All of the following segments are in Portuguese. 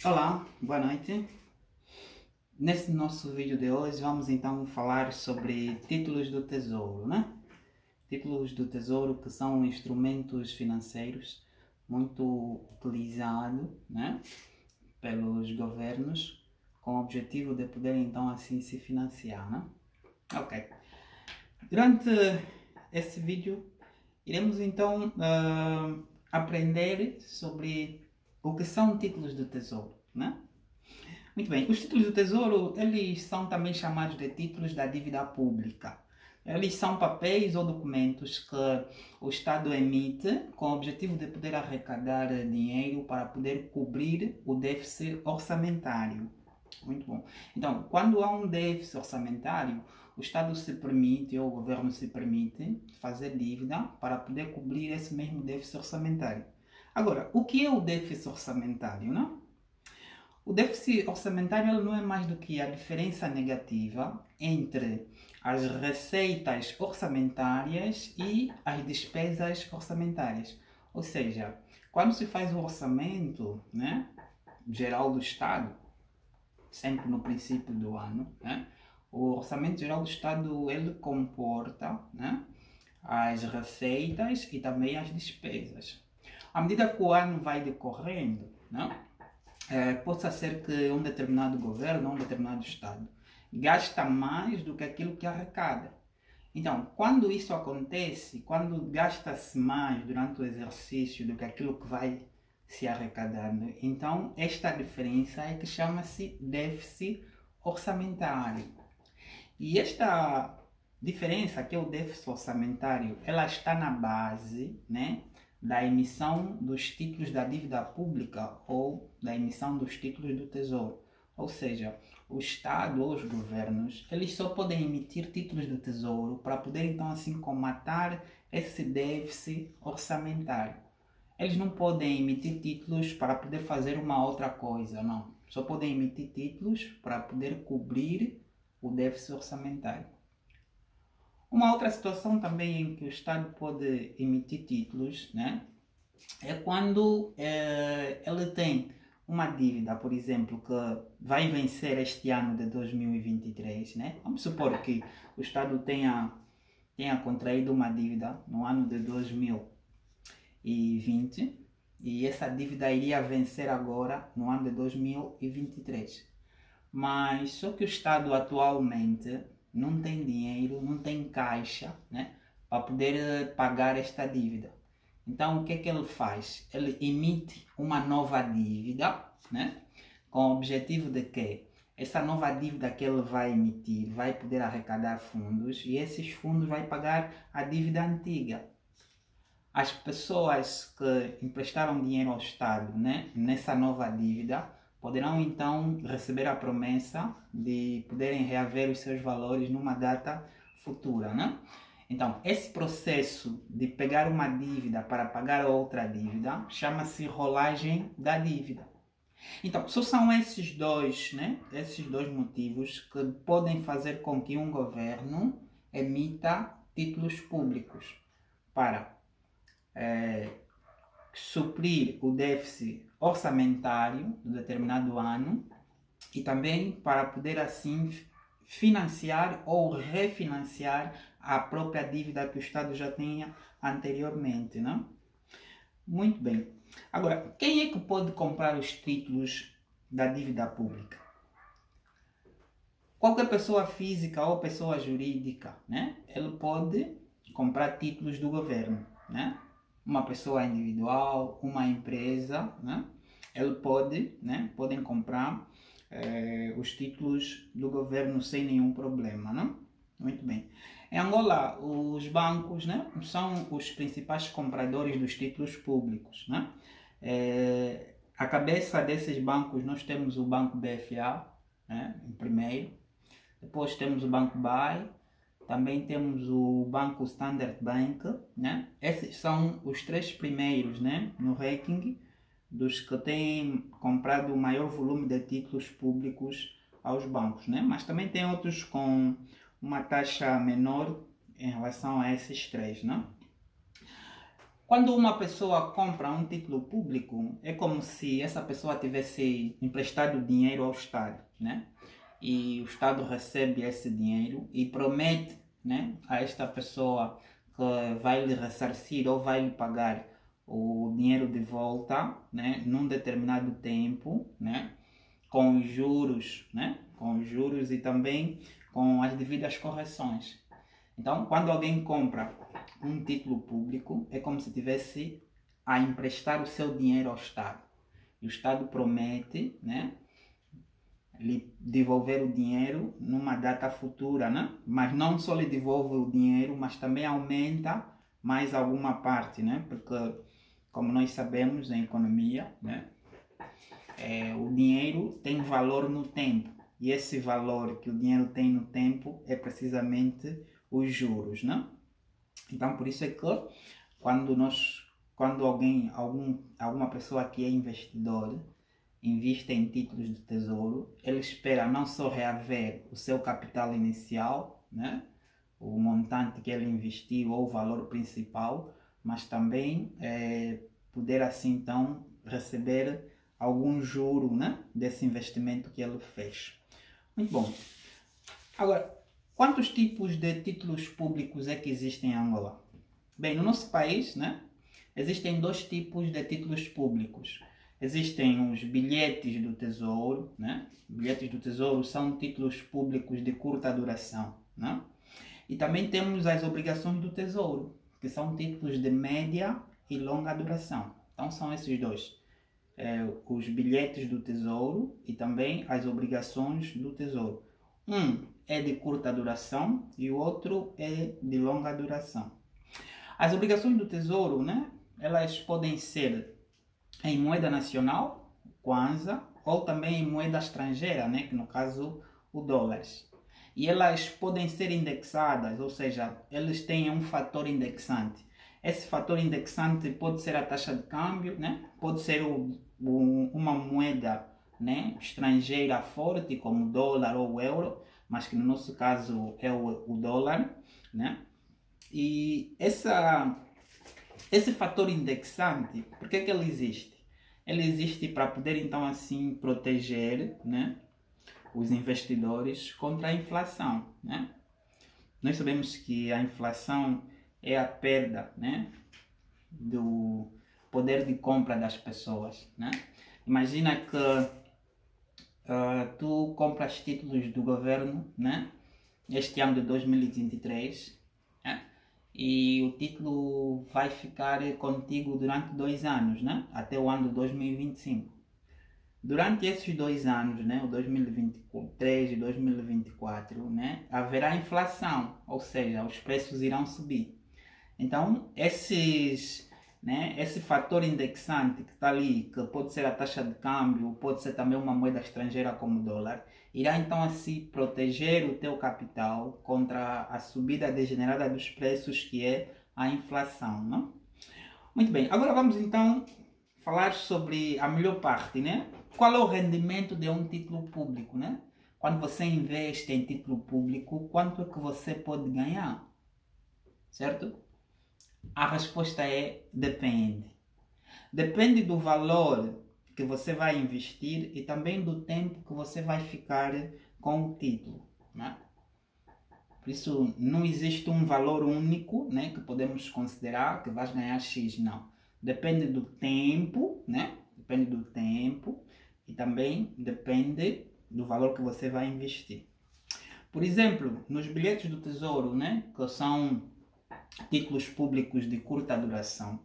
Olá, boa noite. Nesse nosso vídeo de hoje vamos então falar sobre títulos do Tesouro, né? Títulos do Tesouro que são instrumentos financeiros muito utilizados, né, pelos governos com o objetivo de poder então assim se financiar, né? Ok. Durante esse vídeo iremos então aprender sobre o que são títulos do Tesouro, né? Muito bem, os títulos do Tesouro, eles são também chamados de títulos da dívida pública. Eles são papéis ou documentos que o Estado emite com o objetivo de poder arrecadar dinheiro para poder cobrir o déficit orçamentário. Muito bom. Então, quando há um déficit orçamentário, o Estado se permite, ou o governo se permite, fazer dívida para poder cobrir esse mesmo déficit orçamentário. Agora, o que é o déficit orçamentário, não? O déficit orçamentário não é mais do que a diferença negativa entre as receitas orçamentárias e as despesas orçamentárias. Ou seja, quando se faz o orçamento, né, geral do Estado, sempre no princípio do ano, né, o orçamento geral do Estado ele comporta, né, as receitas e também as despesas. À medida que o ano vai decorrendo, né, possa ser que um determinado governo, um determinado Estado, gasta mais do que aquilo que arrecada. Então, quando isso acontece, quando gasta-se mais durante o exercício do que aquilo que vai se arrecadando, então esta diferença é que chama-se déficit orçamentário. E esta diferença, que é o déficit orçamentário, ela está na base, né, da emissão dos títulos da dívida pública ou da emissão dos títulos do Tesouro. Ou seja, o Estado ou os governos, eles só podem emitir títulos do Tesouro para poder então assim comatar esse déficit orçamentário. Eles não podem emitir títulos para poder fazer uma outra coisa, não. Só podem emitir títulos para poder cobrir o déficit orçamentário. Uma outra situação também em que o Estado pode emitir títulos, né, é quando ele tem uma dívida, por exemplo, que vai vencer este ano de 2023. Né? Vamos supor que o Estado tenha contraído uma dívida no ano de 2020 e essa dívida iria vencer agora no ano de 2023. Mas só que o Estado atualmente não tem dinheiro, não tem caixa, né, para poder pagar esta dívida. Então, o que é que ele faz? Ele emite uma nova dívida, né, com o objetivo de que essa nova dívida que ele vai emitir vai poder arrecadar fundos e esses fundos vai pagar a dívida antiga. As pessoas que emprestaram dinheiro ao Estado, né, nessa nova dívida, poderão então receber a promessa de poderem reaver os seus valores numa data futura, né? Então, esse processo de pegar uma dívida para pagar outra dívida chama-se rolagem da dívida. Então, só são esses dois, né? Esses dois motivos que podem fazer com que um governo emita títulos públicos para suprir o déficit orçamentário de determinado ano e também para poder assim financiar ou refinanciar a própria dívida que o Estado já tinha anteriormente, né? Muito bem. Agora, quem é que pode comprar os títulos da dívida pública? Qualquer pessoa física ou pessoa jurídica, né? Ele pode comprar títulos do governo, né? Uma pessoa individual, uma empresa, né? Ele pode, né? Podem comprar os títulos do governo sem nenhum problema, não? Muito bem. Em Angola, os bancos, né, são os principais compradores dos títulos públicos, né? A cabeça desses bancos nós temos o Banco BFA, né, em primeiro. Depois temos o Banco BAE. Também temos o Banco Standard Bank, né? Esses são os três primeiros, né, no ranking dos que têm comprado o maior volume de títulos públicos aos bancos, né? Mas também tem outros com uma taxa menor em relação a esses três, né? Quando uma pessoa compra um título público, é como se essa pessoa tivesse emprestado dinheiro ao Estado, né? E o Estado recebe esse dinheiro e promete, né, a esta pessoa que vai lhe ressarcir ou vai lhe pagar o dinheiro de volta, né, num determinado tempo, né, com os juros, né, com os juros e também com as devidas correções. Então, quando alguém compra um título público, é como se tivesse a emprestar o seu dinheiro ao Estado. E o Estado promete, né, lhe devolver o dinheiro numa data futura, né? Mas não só lhe devolve o dinheiro, mas também aumenta mais alguma parte, né? Porque, como nós sabemos em economia, né, o dinheiro tem valor no tempo. E esse valor que o dinheiro tem no tempo é precisamente os juros, né? Então, por isso é que quando alguma pessoa que é investidor investe em títulos do Tesouro, ele espera não só reaver o seu capital inicial, né, o montante que ele investiu ou o valor principal, mas também poder assim então receber algum juro, né, desse investimento que ele fez. Muito bom. Agora, quantos tipos de títulos públicos é que existem em Angola? Bem, no nosso país, né, existem 2 tipos de títulos públicos. Existem os bilhetes do Tesouro, né? Bilhetes do Tesouro são títulos públicos de curta duração, né? E também temos as obrigações do Tesouro, que são títulos de média e longa duração. Então são esses 2, os bilhetes do Tesouro e também as obrigações do Tesouro. Um é de curta duração e o outro é de longa duração. As obrigações do Tesouro, né? Elas podem ser em moeda nacional, Kwanza, ou também em moeda estrangeira, né, que no caso o dólares. E elas podem ser indexadas, ou seja, eles têm um fator indexante. Esse fator indexante pode ser a taxa de câmbio, né, pode ser uma moeda, né, estrangeira forte, como o dólar ou o euro, mas que no nosso caso é o dólar, né? E esse fator indexante, por que ele existe? Ele existe para poder então assim proteger, né, os investidores contra a inflação, né? Nós sabemos que a inflação é a perda, né, do poder de compra das pessoas, né? Imagina que tu compras títulos do governo, né, este ano de 2023, né? E o título vai ficar contigo durante 2 anos, né? Até o ano de 2025. Durante esses 2 anos, né? O 2023 e 2024, né? Haverá inflação, ou seja, os preços irão subir. Então, esse fator indexante que está ali, que pode ser a taxa de câmbio, pode ser também uma moeda estrangeira como o dólar, irá então assim proteger o teu capital contra a subida degenerada dos preços, que é a inflação, não? Muito bem, agora vamos então falar sobre a melhor parte, né? Qual é o rendimento de um título público, né? Quando você investe em título público, quanto é que você pode ganhar? Certo? A resposta é depende. Depende do valor que você vai investir e também do tempo que você vai ficar com o título, né? Por isso, não existe um valor único, né, que podemos considerar que vais ganhar X, não. Depende do tempo, né? Depende do tempo e também depende do valor que você vai investir. Por exemplo, nos bilhetes do Tesouro, né, que são títulos públicos de curta duração,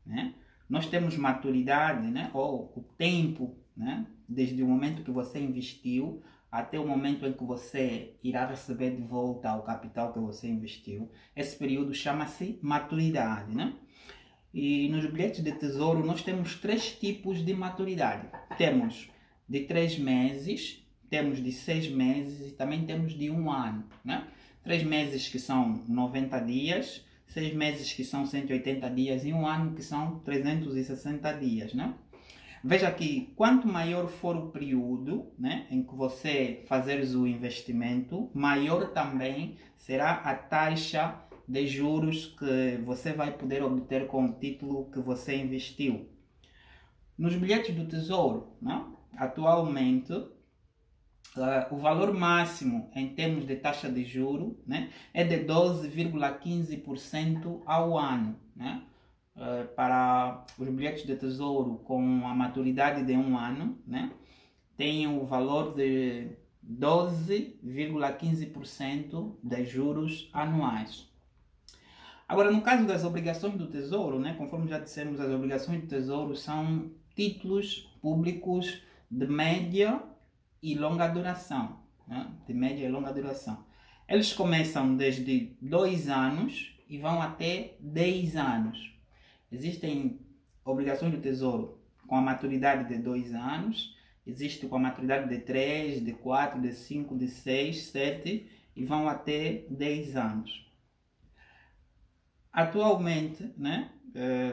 né? Nós temos maturidade, né? Ou o tempo, né? Desde o momento que você investiu até o momento em que você irá receber de volta o capital que você investiu. Esse período chama-se maturidade, né? E nos bilhetes de Tesouro nós temos 3 tipos de maturidade. Temos de 3 meses, temos de 6 meses e também temos de 1 ano, né? 3 meses que são 90 dias, 6 meses que são 180 dias e 1 ano que são 360 dias, né? Veja que quanto maior for o período, né, em que você fazeres o investimento, maior também será a taxa de juros que você vai poder obter com o título que você investiu. Nos bilhetes do Tesouro, não? Atualmente, o valor máximo em termos de taxa de juro, né, é de 12,15% ao ano. Né? Para os bilhetes de Tesouro com a maturidade de 1 ano, né, tem o valor de 12,15% de juros anuais. Agora, no caso das obrigações do Tesouro, né, conforme já dissemos, as obrigações do Tesouro são títulos públicos de média e longa duração. Né, de média e longa duração. Eles começam desde 2 anos e vão até 10 anos. Existem obrigações do Tesouro com a maturidade de 2 anos, existe com a maturidade de 3, de 4, de 5, de 6, 7 e vão até 10 anos. Atualmente, né,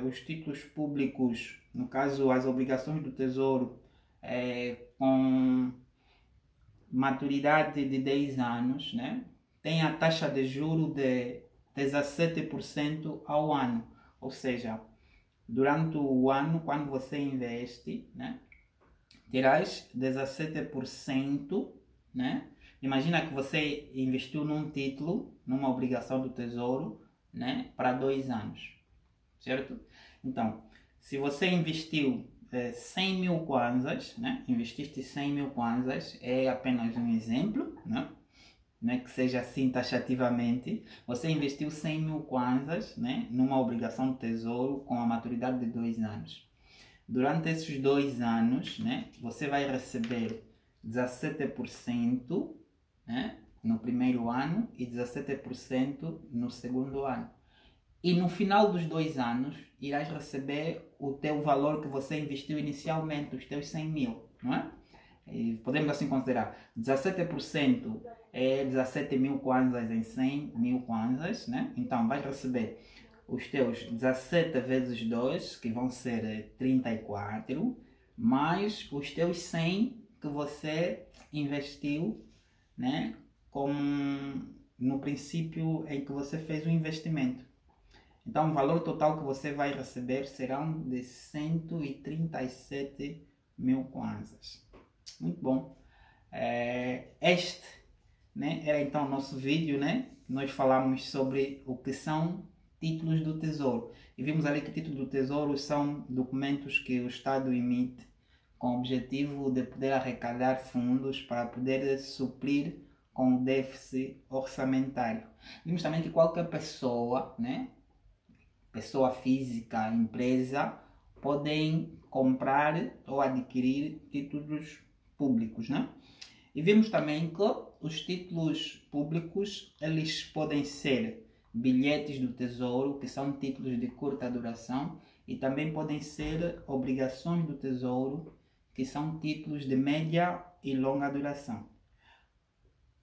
os títulos públicos, no caso as obrigações do Tesouro, com maturidade de 10 anos, né, tem a taxa de juro de 17% ao ano. Ou seja, durante o ano, quando você investe, né, terás 17%, né? Imagina que você investiu num título, numa obrigação do Tesouro, né, para 2 anos, certo? Então, se você investiu 100 mil kwanzas, né, investiste 100 mil kwanzas, é apenas um exemplo, né? Não é que seja assim taxativamente, você investiu 100 mil kwanzas, né, numa obrigação do Tesouro com a maturidade de 2 anos. Durante esses 2 anos, né, você vai receber 17%, né, no primeiro ano e 17% no segundo ano. E no final dos 2 anos, irás receber o teu valor que você investiu inicialmente, os teus 100 mil, não é? E podemos assim considerar, 17% é 17 mil kwanzas em 100 mil kwanzas, né? Então, vais receber os teus 17 vezes 2, que vão ser 34, mais os teus 100 que você investiu, né, no princípio em que você fez o investimento. Então, o valor total que você vai receber serão de 137 mil kwanzas. Muito bom. Este, né, era então o nosso vídeo, né? Nós falamos sobre o que são títulos do Tesouro. E vimos ali que títulos do Tesouro são documentos que o Estado emite com o objetivo de poder arrecadar fundos para poder suprir com o déficit orçamentário. Vimos também que qualquer pessoa, né, pessoa física, empresa, podem comprar ou adquirir títulos públicos, né? E vimos também que os títulos públicos, eles podem ser bilhetes do Tesouro, que são títulos de curta duração, e também podem ser obrigações do Tesouro, que são títulos de média e longa duração.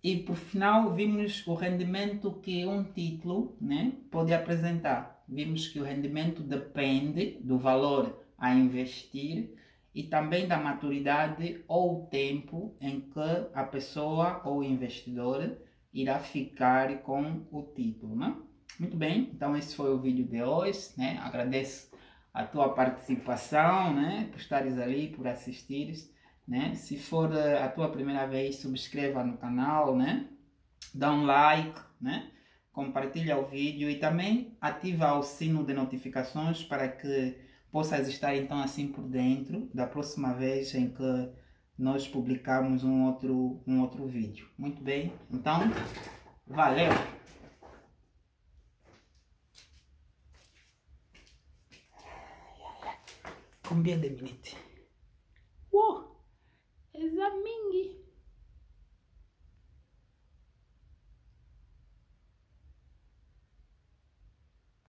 E por final vimos o rendimento que um título, né, pode apresentar. Vimos que o rendimento depende do valor a investir e também da maturidade ou tempo em que a pessoa ou o investidor irá ficar com o título, né? Muito bem, então esse foi o vídeo de hoje, né? Agradeço a tua participação, né, por estares ali, por assistires, né? Se for a tua primeira vez, subscreva no canal, né? Dá um like, né? Compartilha o vídeo e também ativa o sino de notificações para que possas estar então assim por dentro da próxima vez em que nós publicarmos um outro vídeo. Muito bem, então valeu! Combien de minutes?